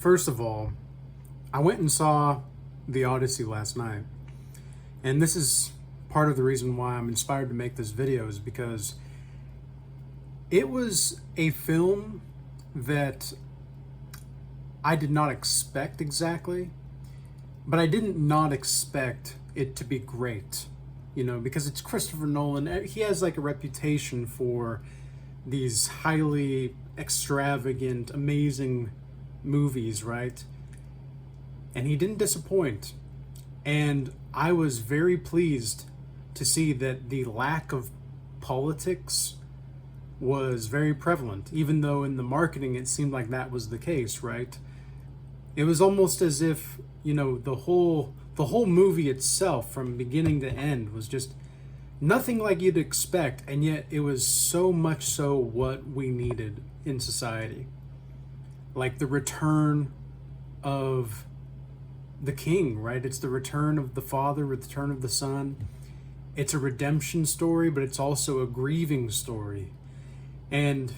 First of all, I went and saw the Odyssey last night. And this is part of the reason why I'm inspired to make this video, is because it was a film that I did not expect exactly, but I didn't not expect it to be great, because it's Christopher Nolan. He has like a reputation for these highly extravagant, amazing movies, right? And he didn't disappoint. And I was very pleased to see that the lack of politics was very prevalent, even though in the marketing it seemed like that was the case, right? It was almost as if, the whole movie itself from beginning to end was just nothing like you'd expect, and yet it was so much so what we needed in society. Like the return of the king, right? It's the return of the father, return of the son. It's a redemption story, but it's also a grieving story. And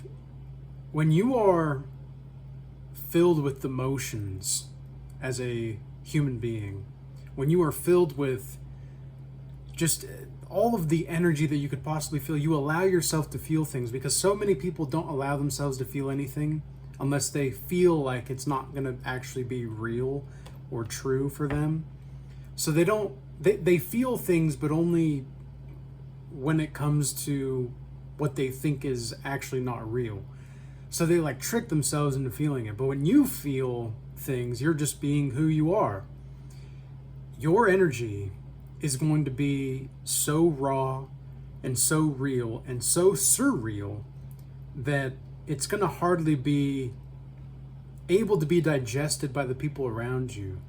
when you are filled with emotions as a human being, when you are filled with just all of the energy that you could possibly feel, you allow yourself to feel things, because so many people don't allow themselves to feel anything unless they feel like it's not going to actually be real or true for them. So they feel things, but only when it comes to what they think is actually not real. So they like trick themselves into feeling it. But when you feel things, you're just being who you are. Your energy is going to be so raw and so real and so surreal that it's going to hardly be able to be digested by the people around you.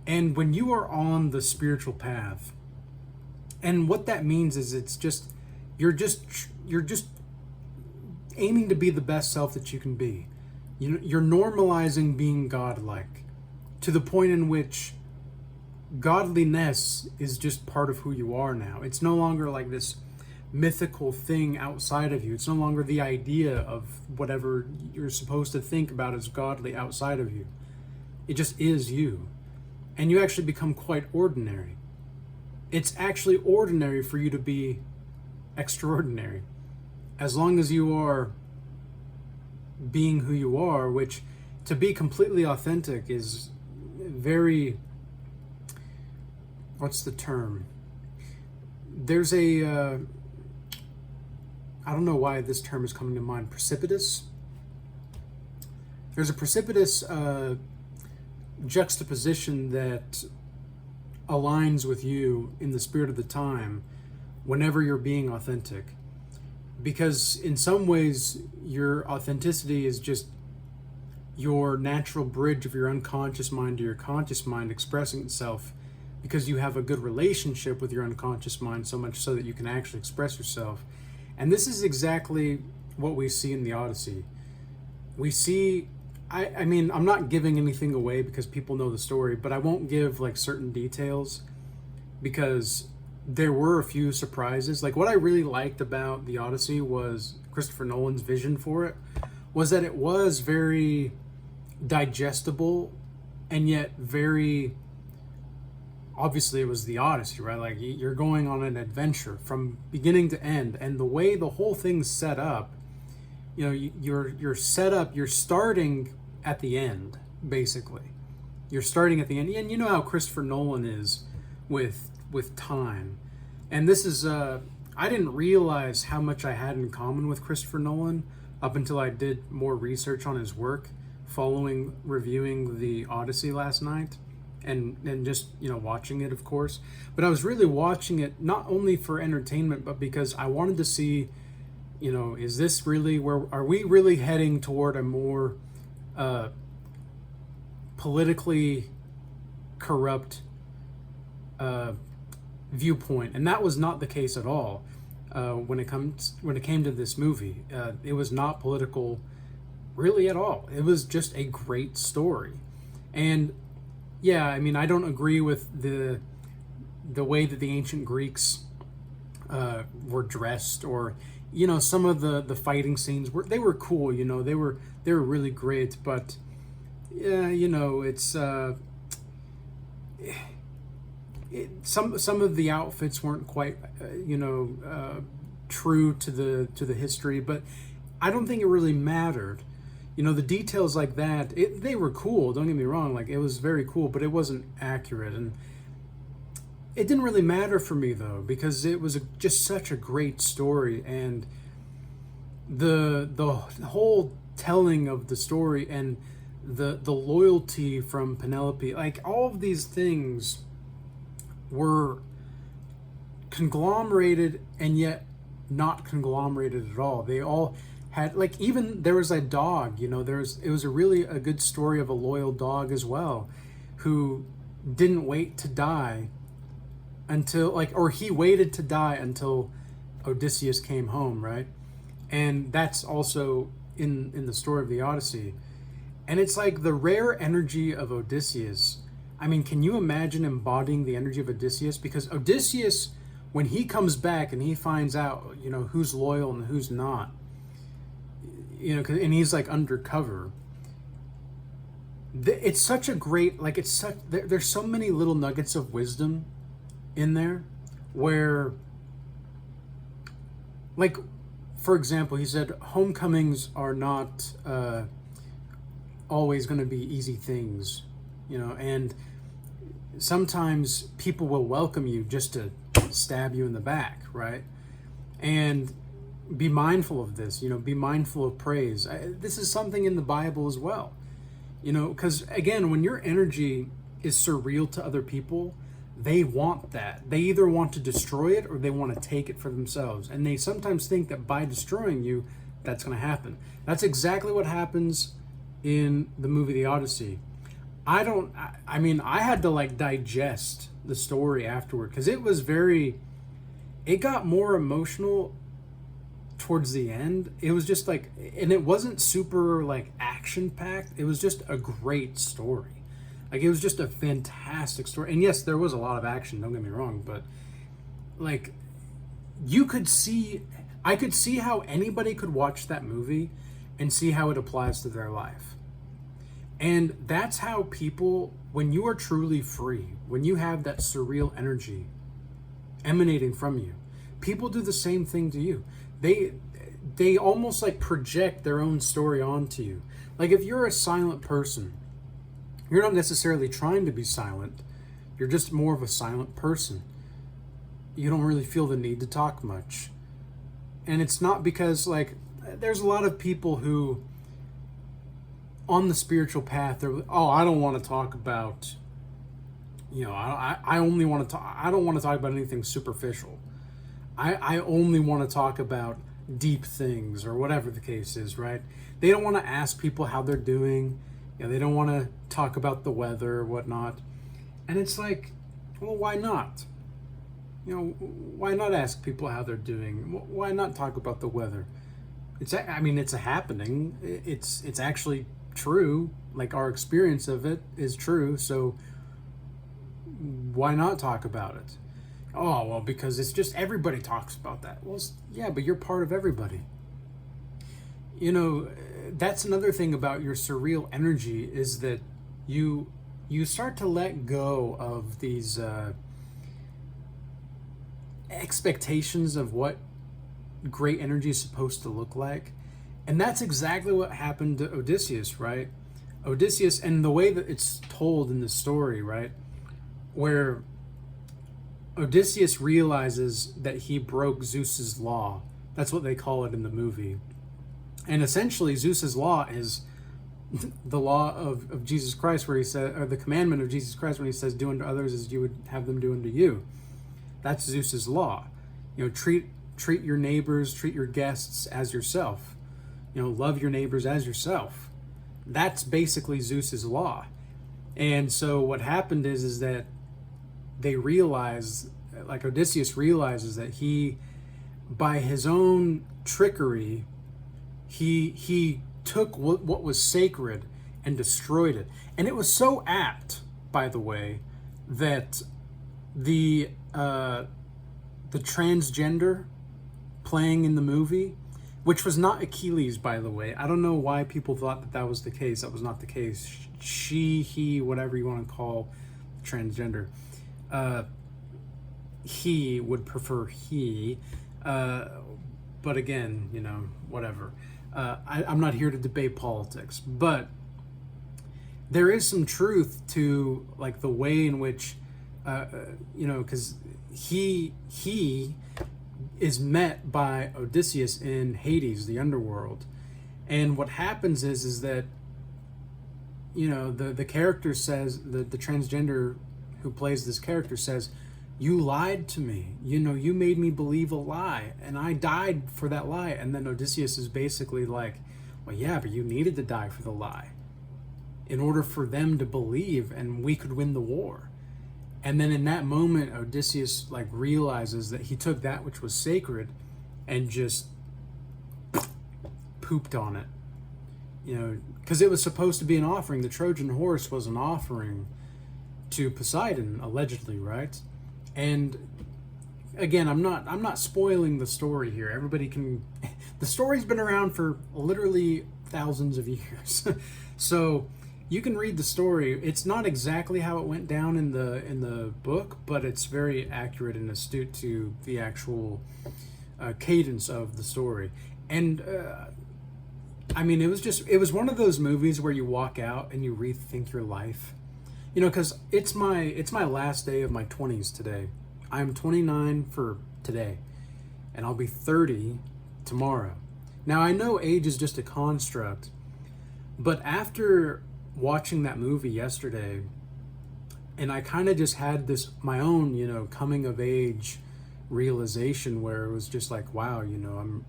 And when you are on the spiritual path, and what that means is you're just aiming to be the best self that you can be. You're normalizing being godlike to the point in which godliness is just part of who you are now. It's no longer like this mythical thing outside of you. It's no longer the idea of whatever you're supposed to think about as godly outside of you. It just is you. And you actually become quite ordinary. It's actually ordinary for you to be extraordinary, as long as you are being who you are, which, to be completely authentic, is very, what's the term? There's I don't know why this term is coming to mind, precipitous. There's a precipitous juxtaposition that aligns with you in the spirit of the time whenever you're being authentic. Because in some ways, your authenticity is just your natural bridge of your unconscious mind to your conscious mind expressing itself, because you have a good relationship with your unconscious mind, so much so that you can actually express yourself. And this is exactly what we see in the Odyssey. We see, I mean, I'm not giving anything away because people know the story, but I won't give like certain details because there were a few surprises. Like, what I really liked about the Odyssey was Christopher Nolan's vision for it, was that it was very digestible, and yet very, obviously it was the Odyssey, right? Like, you're going on an adventure from beginning to end, and the way the whole thing's set up, you're set up, you're starting at the end, basically. You're starting at the end, and you know how Christopher Nolan is with time. And this is I didn't realize how much I had in common with Christopher Nolan up until I did more research on his work following reviewing the Odyssey last night, and just watching it, of course. But I was really watching it not only for entertainment, but because I wanted to see, is this really where, are we really heading toward a more politically corrupt viewpoint? And that was not the case at all. When it came to this movie, it was not political really at all. It was just a great story. And yeah, I mean, I don't agree with the way that the ancient Greeks were dressed, or some of the fighting scenes were cool. They were really great, but yeah, you know, some of the outfits weren't quite, true to the history, but I don't think it really mattered. You know, the details like that, they were cool. Don't get me wrong; like it was very cool, but it wasn't accurate, and it didn't really matter for me though because it was just such a great story, and the whole telling of the story and the loyalty from Penelope, like all of these things were conglomerated and yet not conglomerated at all. They all had, like, even there was a dog, you know, it was a good story of a loyal dog as well, who didn't wait to die until, like, or he waited to die until Odysseus came home, right? And that's also in the story of the Odyssey. And it's like the rare energy of Odysseus. I mean, can you imagine embodying the energy of Odysseus? Because Odysseus, when he comes back and he finds out, you know, who's loyal and who's not, you know, and he's like undercover. It's such a great, like, there's so many little nuggets of wisdom in there where, like, for example, he said homecomings are not always going to be easy things, you know, and sometimes people will welcome you just to stab you in the back, right? And be mindful of this, you know, be mindful of praise. This is something in the Bible as well, you know, because again, when your energy is surreal to other people, they want that. They either want to destroy it or they want to take it for themselves. And they sometimes think that by destroying you, that's going to happen. That's exactly what happens in the movie The Odyssey. I mean, I had to like digest the story afterward because it got more emotional towards the end. It was just like, and it wasn't super like action packed. It was just a great story. Like, it was just a fantastic story. And yes, there was a lot of action, don't get me wrong, but like, I could see how anybody could watch that movie and see how it applies to their life. And that's how people, when you are truly free, when you have that surreal energy emanating from you, people do the same thing to you. They almost like project their own story onto you. Like, if you're a silent person, you're not necessarily trying to be silent. You're just more of a silent person. You don't really feel the need to talk much. And it's not because, like, there's a lot of people who, on the spiritual path, they're, oh, I don't want to talk about, you know, I only want to talk, I don't want to talk about anything superficial. I only want to talk about deep things, or whatever the case is, right? They don't want to ask people how they're doing. You know, they don't want to talk about the weather or whatnot. And it's like, well, why not? You know, why not ask people how they're doing? Why not talk about the weather? It's a happening. It's actually true. Like, our experience of it is true. So why not talk about it? Oh, well, because it's just everybody talks about that. Well, yeah, but you're part of everybody. You know, that's another thing about your surreal energy, is that you start to let go of these expectations of what great energy is supposed to look like. And that's exactly what happened to Odysseus, right? Odysseus, and the way that it's told in the story, right? Where Odysseus realizes that he broke Zeus's law. That's what they call it in the movie. And essentially, Zeus's law is the law of Jesus Christ, where he said, or the commandment of Jesus Christ when he says, do unto others as you would have them do unto you. That's Zeus's law. You know, treat your neighbors, treat your guests as yourself. You know, love your neighbors as yourself. That's basically Zeus's law. And so what happened is that they realize, like, Odysseus realizes that he, by his own trickery, he took what was sacred and destroyed it. And it was so apt, by the way, that the transgender playing in the movie, which was not Achilles, by the way. I don't know why people thought that that was the case. That was not the case. She, he, whatever you want to call transgender. He would prefer he. But again, you know, whatever. I'm not here to debate politics, but there is some truth to like the way in which, you know, because he is met by Odysseus in Hades, the underworld, and what happens is that, you know, the character says, the transgender who plays this character says, you lied to me, you know, you made me believe a lie and I died for that lie. And then Odysseus is basically like, well, yeah, but you needed to die for the lie in order for them to believe and we could win the war. And then in that moment, Odysseus like realizes that he took that which was sacred and just pooped on it, you know, because it was supposed to be an offering. The Trojan horse was an offering to Poseidon, allegedly, right? And again, I'm not spoiling the story here. Everybody can, the story's been around for literally thousands of years. So you can read the story. It's not exactly how it went down in the book, but it's very accurate and astute to the actual cadence of the story. And I mean, it was one of those movies where you walk out and you rethink your life. You know, because it's my last day of my 20s today. I'm 29 for today, and I'll be 30 tomorrow. Now, I know age is just a construct, but after watching that movie yesterday, and I kind of just had this, my own, you know, coming of age realization where it was just like, wow, you know, I'm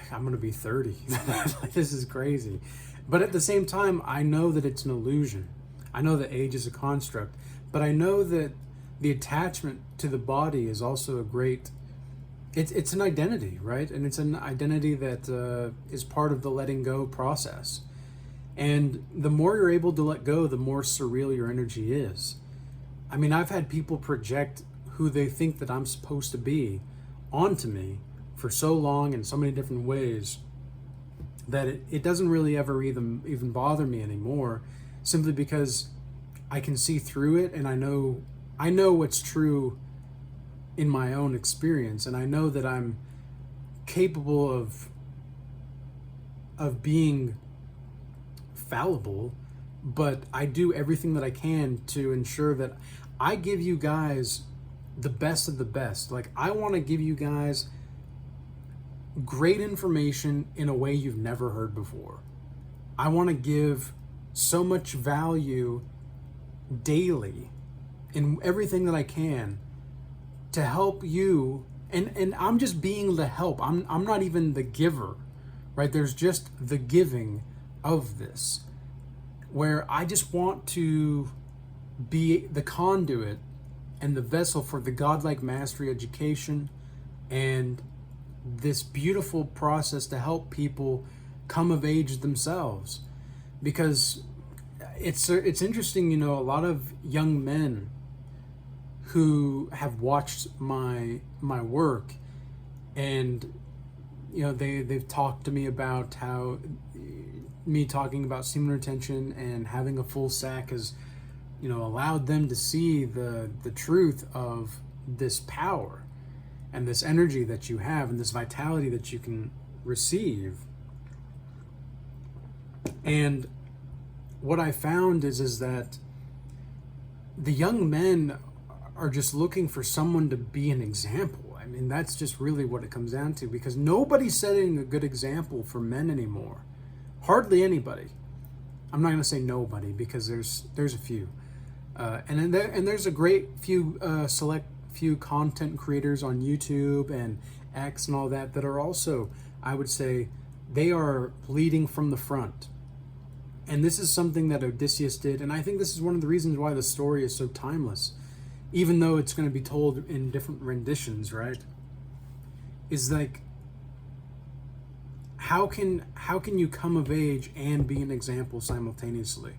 going to be 30. Like, this is crazy. But at the same time, I know that it's an illusion. I know that age is a construct, but I know that the attachment to the body is also a great, it's an identity, right? And it's an identity that is part of the letting go process. And the more you're able to let go, the more surreal your energy is. I mean, I've had people project who they think that I'm supposed to be onto me for so long in so many different ways that it doesn't really ever even bother me anymore, simply because I can see through it, and I know what's true in my own experience, and I know that I'm capable of being fallible, but I do everything that I can to ensure that I give you guys the best of the best. Like, I want to give you guys great information in a way you've never heard before. I want to give so much value daily in everything that I can to help you, and I'm just being the help. I'm not even the giver, right? There's just the giving of this, where I just want to be the conduit and the vessel for the godlike mastery education and this beautiful process to help people come of age themselves. Because it's interesting, you know, a lot of young men who have watched my work, and you know, they've talked to me about how me talking about semen retention and having a full sack has, you know, allowed them to see the truth of this power and this energy that you have and this vitality that you can receive. And what I found is that the young men are just looking for someone to be an example. I mean, that's just really what it comes down to, because nobody's setting a good example for men anymore. Hardly anybody. I'm not going to say nobody, because there's a few. And there's a great few select few content creators on YouTube and X and all that are also, I would say, they are leading from the front. And this is something that Odysseus did, and I think this is one of the reasons why the story is so timeless, even though it's going to be told in different renditions, right? Is like, how can you come of age and be an example simultaneously?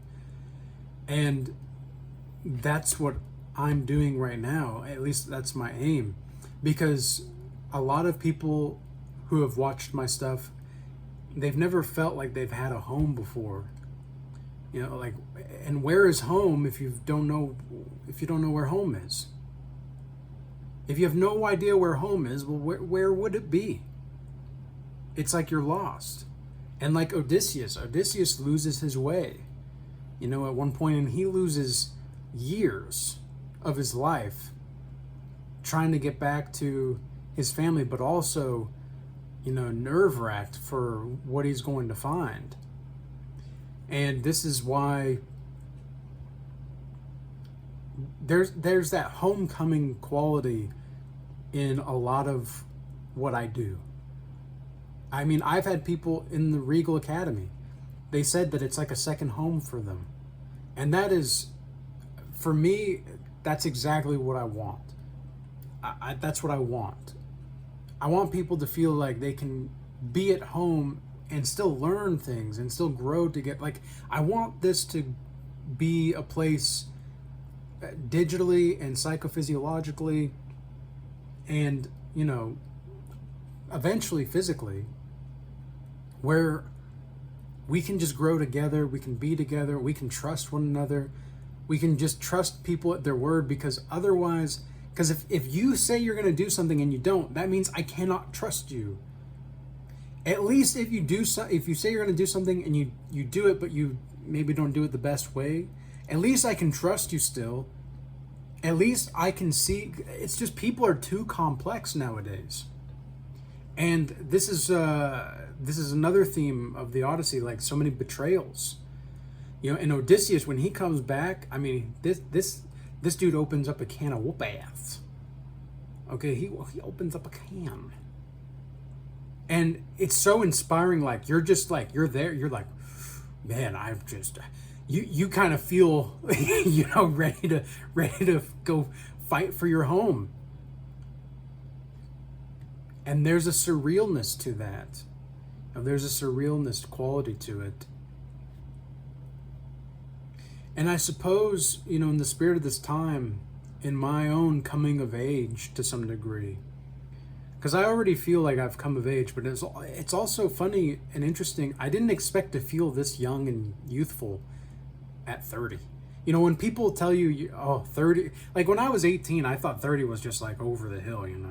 And that's what I'm doing right now. At least that's my aim, because a lot of people who have watched my stuff, they've never felt like they've had a home before. You know, like, and where is home if you don't know where home is? If you have no idea where home is, well, where would it be? It's like you're lost. And like Odysseus loses his way. You know, at one point, and he loses years of his life trying to get back to his family, but also, you know, nerve-wracked for what he's going to find. And this is why there's that homecoming quality in a lot of what I do. I mean, I've had people in the Regal Academy, they said that it's like a second home for them. And that is, for me, that's exactly what I want. That's what I want. I want people to feel like they can be at home and still learn things and still grow to get, like, I want this to be a place digitally and psychophysiologically and, you know, eventually physically, where we can just grow together, we can be together, we can trust one another, we can just trust people at their word, because otherwise, because if you say you're going to do something and you don't, that means I cannot trust you. At least if you say you're going to do something and you do it, but you maybe don't do it the best way, at least I can trust you still. At least I can see. It's just people are too complex nowadays. And this is another theme of the Odyssey, like so many betrayals. You know, in Odysseus, when he comes back, I mean, this dude opens up a can of whoop ass. Okay, he opens up a can. And it's so inspiring, like, you're just like, you're there, you're like, man, I've just, you kind of feel, you know, ready to go fight for your home. And there's a surrealness to that. There's a surrealness quality to it. And I suppose, you know, in the spirit of this time, in my own coming of age to some degree, because I already feel like I've come of age, but it's also funny and interesting. I didn't expect to feel this young and youthful at 30. You know, when people tell you, oh, 30, like when I was 18, I thought 30 was just like over the hill, you know,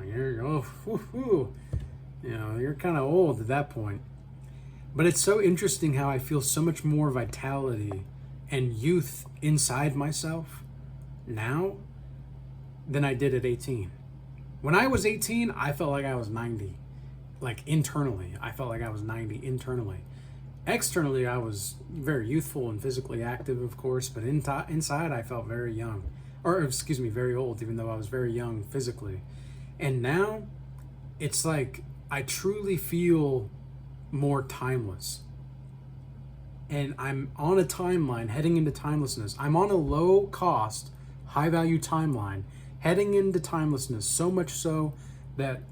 you know, you're kind of old at that point. But it's so interesting how I feel so much more vitality and youth inside myself now than I did at 18. When I was 18, I felt like I was 90. Like internally, I felt like I was 90 internally. Externally, I was very youthful and physically active, of course, but inside I felt very young. Or, excuse me, very old, even though I was very young physically. And now, it's like I truly feel more timeless. And I'm on a timeline heading into timelessness. I'm on a low cost, high value timeline heading into timelessness, so much so that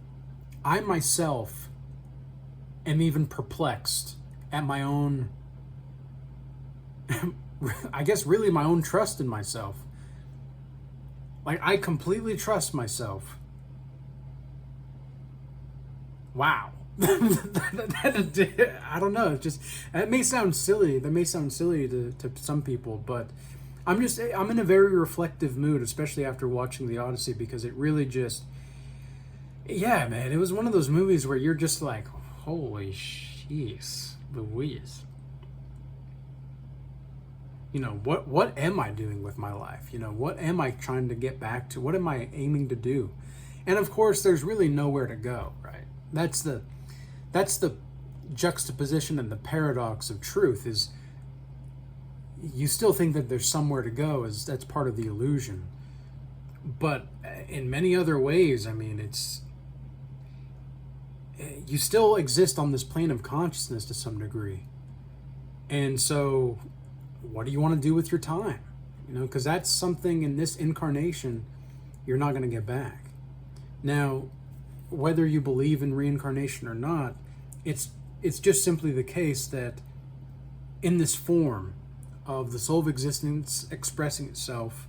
I myself am even perplexed at my own, I guess really my own trust in myself. Like, I completely trust myself. Wow. I don't know. It just, it may sound silly. That may sound silly to some people, but I'm in a very reflective mood, especially after watching the Odyssey, because it really just, yeah, man, it was one of those movies where you're just like, holy jeez Louise. You know, what am I doing with my life? You know, what am I trying to get back to? What am I aiming to do? And of course, there's really nowhere to go, right? That's the juxtaposition and the paradox of truth, is you still think that there's somewhere to go, as that's part of the illusion. But in many other ways, I mean, you still exist on this plane of consciousness to some degree. And so what do you want to do with your time? You know, because that's something in this incarnation you're not going to get back. Now, whether you believe in reincarnation or not, it's just simply the case that in this form of the soul of existence expressing itself,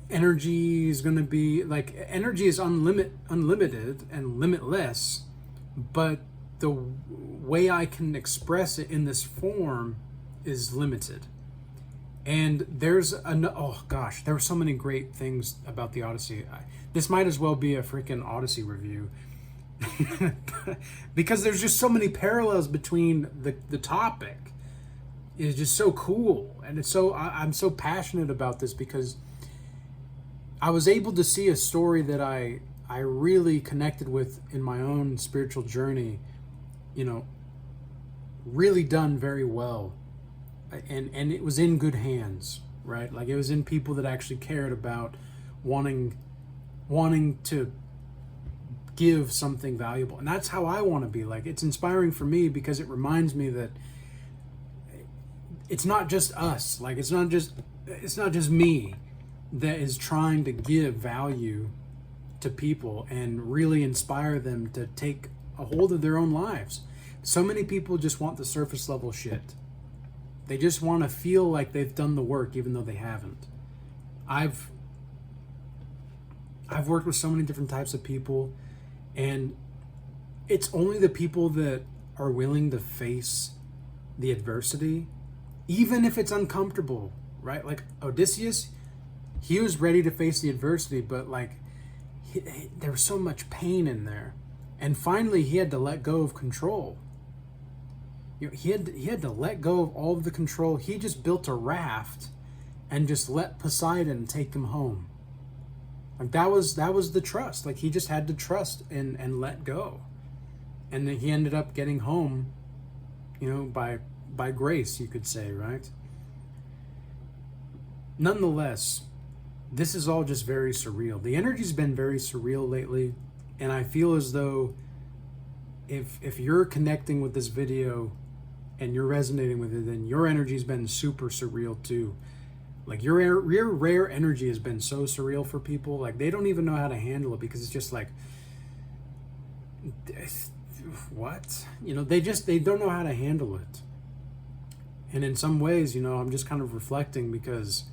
energy is going to be like, energy is unlimited and limitless, but the way I can express it in this form is limited. And there's oh gosh, there were so many great things about the Odyssey. This might as well be a freaking Odyssey review. Because there's just so many parallels between the topic. It's just so cool, and it's so I'm so passionate about this because I was able to see a story that I really connected with in my own spiritual journey, you know, really done very well, and it was in good hands, right? Like, it was in people that actually cared about wanting to give something valuable. And that's how I want to be. Like, it's inspiring for me because it reminds me that it's not just us. Like, it's not just me that is trying to give value to people and really inspire them to take a hold of their own lives. So many people just want the surface level shit. They just want to feel like they've done the work even though they haven't. I've worked with so many different types of people, and it's only the people that are willing to face the adversity, even if it's uncomfortable, right? Like Odysseus, he was ready to face the adversity, but like there was so much pain in there. And finally he had to let go of control. You know, he had to let go of all of the control. He just built a raft and just let Poseidon take him home. Like that was the trust. Like he just had to trust and let go. And then he ended up getting home, you know, by grace, you could say, right? Nonetheless, this is all just very surreal. The energy's been very surreal lately, and I feel as though if you're connecting with this video and you're resonating with it, then your energy's been super surreal too. Like your rare energy has been so surreal for people. Like they don't even know how to handle it because it's just like, what? You know, they don't know how to handle it. And in some ways, you know, I'm just kind of reflecting because,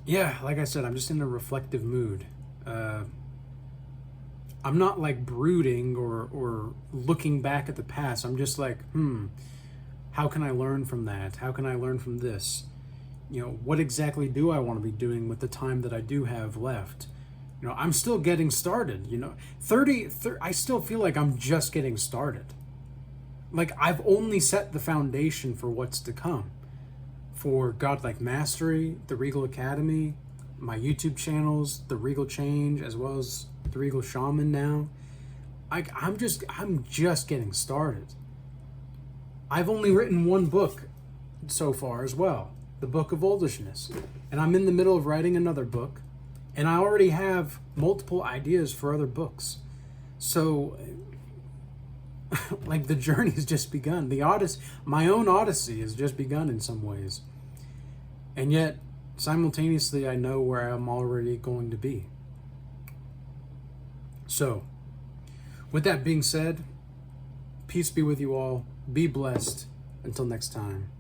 yeah, like I said, I'm just in a reflective mood. I'm not like brooding or looking back at the past. I'm just like, how can I learn from that? How can I learn from this? You know, what exactly do I want to be doing with the time that I do have left? You know, I'm still getting started, you know. 30 I still feel like I'm just getting started. Like I've only set the foundation for what's to come. For Godlike Mastery, the Regal Academy, my YouTube channels, the Regal Change, as well as the Regal Shaman now. I'm just getting started. I've only written one book so far as well, the book of Oldishness. And I'm in the middle of writing another book, and I already have multiple ideas for other books. So like the journey has just begun. My own Odyssey has just begun in some ways. And yet, simultaneously, I know where I'm already going to be. So, with that being said, peace be with you all. Be blessed. Until next time.